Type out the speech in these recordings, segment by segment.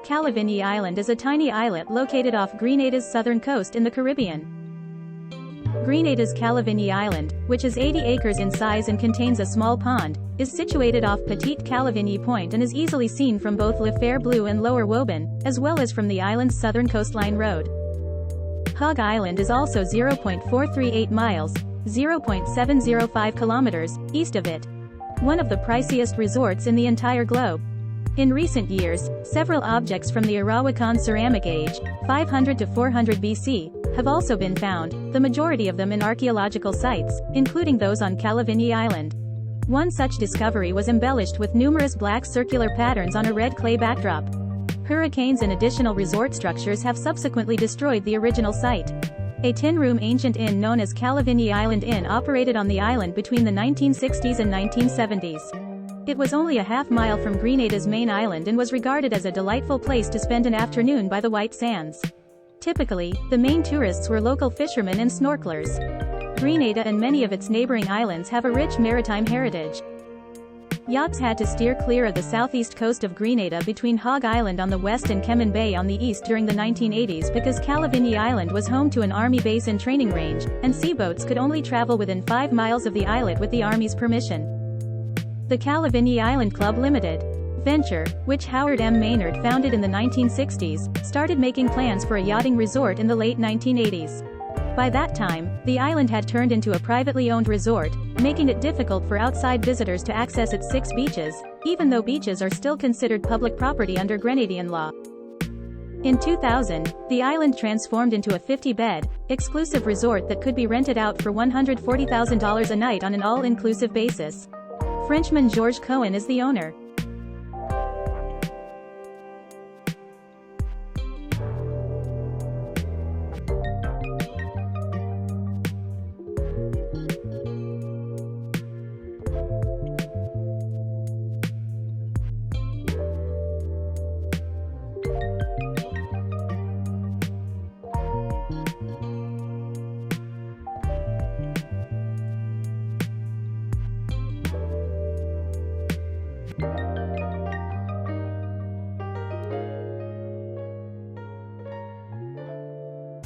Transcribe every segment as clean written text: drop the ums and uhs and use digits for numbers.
Calivigny Island is a tiny islet located off Grenada's southern coast in the Caribbean. Grenada's Calivigny Island, which is 80 acres in size and contains a small pond, is situated off Petite Calivigny Point and is easily seen from both Le Fer Bleu and Lower Woburn, as well as from the island's southern coastline road. Hog Island is also 0.438 miles, 0.705 kilometers, east of it. One of the priciest resorts in the entire globe. In recent years, several objects from the Arawakan ceramic age, 500 to 400 BC, have also been found, the majority of them in archaeological sites, including those on Calivigny Island. One such discovery was embellished with numerous black circular patterns on a red clay backdrop. Hurricanes and additional resort structures have subsequently destroyed the original site. A tin-room ancient inn known as Calivigny Island Inn operated on the island between the 1960s and 1970s. It was only a half-mile from Grenada's main island and was regarded as a delightful place to spend an afternoon by the white sands. Typically, the main tourists were local fishermen and snorkelers. Grenada and many of its neighboring islands have a rich maritime heritage. Yachts had to steer clear of the southeast coast of Grenada between Hog Island on the west and Kemen Bay on the east during the 1980s because Calivigny Island was home to an army base and training range, and seaboats could only travel within 5 miles of the islet with the Army's permission. The Calivigny Island Club Limited venture, which Howard M. Maynard founded in the 1960s, started making plans for a yachting resort in the late 1980s. By that time, the island had turned into a privately owned resort, making it difficult for outside visitors to access its 6 beaches, even though beaches are still considered public property under Grenadian law. In 2000, the island transformed into a 50-bed, exclusive resort that could be rented out for $140,000 a night on an all-inclusive basis. Frenchman Georges Cohen is the owner.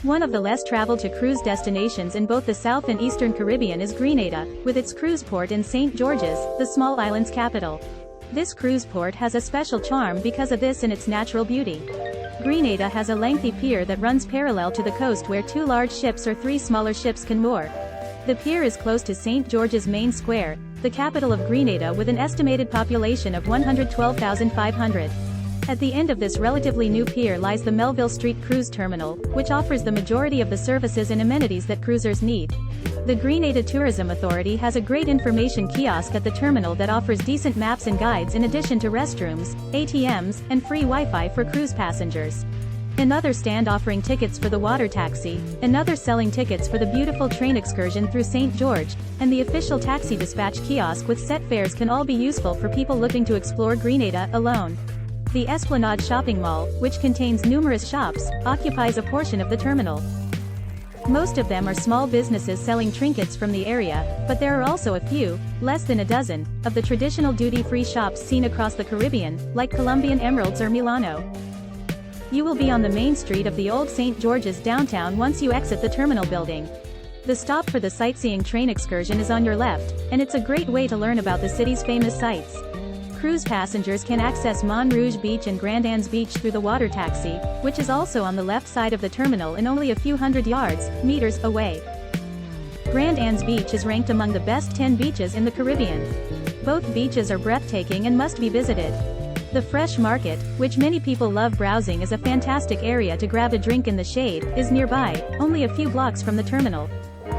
One of the less traveled to cruise destinations in both the South and Eastern Caribbean is Grenada, with its cruise port in St. George's, the small island's capital. This cruise port has a special charm because of this and its natural beauty. Grenada has a lengthy pier that runs parallel to the coast where 2 large ships or 3 smaller ships can moor. The pier is close to St. George's main square, the capital of Grenada, with an estimated population of 112,500. At the end of this relatively new pier lies the Melville Street Cruise Terminal, which offers the majority of the services and amenities that cruisers need. The Grenada Tourism Authority has a great information kiosk at the terminal that offers decent maps and guides in addition to restrooms, ATMs, and free Wi-Fi for cruise passengers. Another stand offering tickets for the water taxi, another selling tickets for the beautiful train excursion through St. George, and the official taxi dispatch kiosk with set fares can all be useful for people looking to explore Grenada alone. The Esplanade Shopping Mall, which contains numerous shops, occupies a portion of the terminal. Most of them are small businesses selling trinkets from the area, but there are also a few, less than a dozen, of the traditional duty-free shops seen across the Caribbean, like Colombian Emeralds or Milano. You will be on the main street of the old St. George's downtown once you exit the terminal building. The stop for the sightseeing train excursion is on your left, and it's a great way to learn about the city's famous sights. Cruise passengers can access Montrouge Beach and Grand Anse Beach through the water taxi, which is also on the left side of the terminal and only a few hundred meters away. Grand Anse Beach is ranked among the best 10 beaches in the Caribbean. Both beaches are breathtaking and must be visited. The Fresh Market, which many people love browsing as a fantastic area to grab a drink in the shade, is nearby, only a few blocks from the terminal.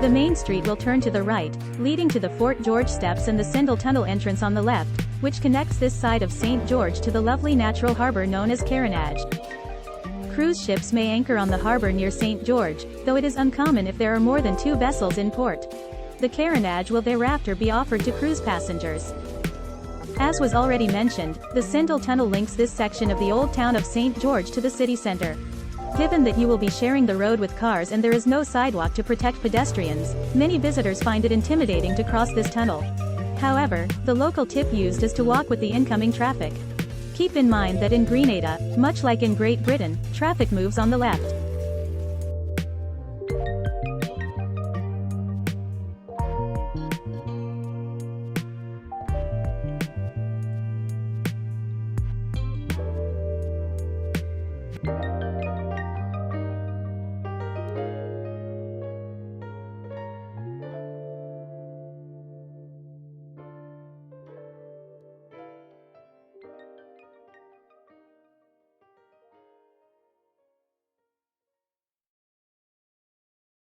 The main street will turn to the right, leading to the Fort George Steps and the Sendle Tunnel entrance on the left, which connects this side of St. George to the lovely natural harbor known as Carénage. Cruise ships may anchor on the harbor near St. George, though it is uncommon if there are more than 2 vessels in port. The Carénage will thereafter be offered to cruise passengers. As was already mentioned, the Sendle Tunnel links this section of the old town of St. George to the city center. Given that you will be sharing the road with cars and there is no sidewalk to protect pedestrians, many visitors find it intimidating to cross this tunnel. However, the local tip used is to walk with the incoming traffic. Keep in mind that in Grenada, much like in Great Britain, traffic moves on the left.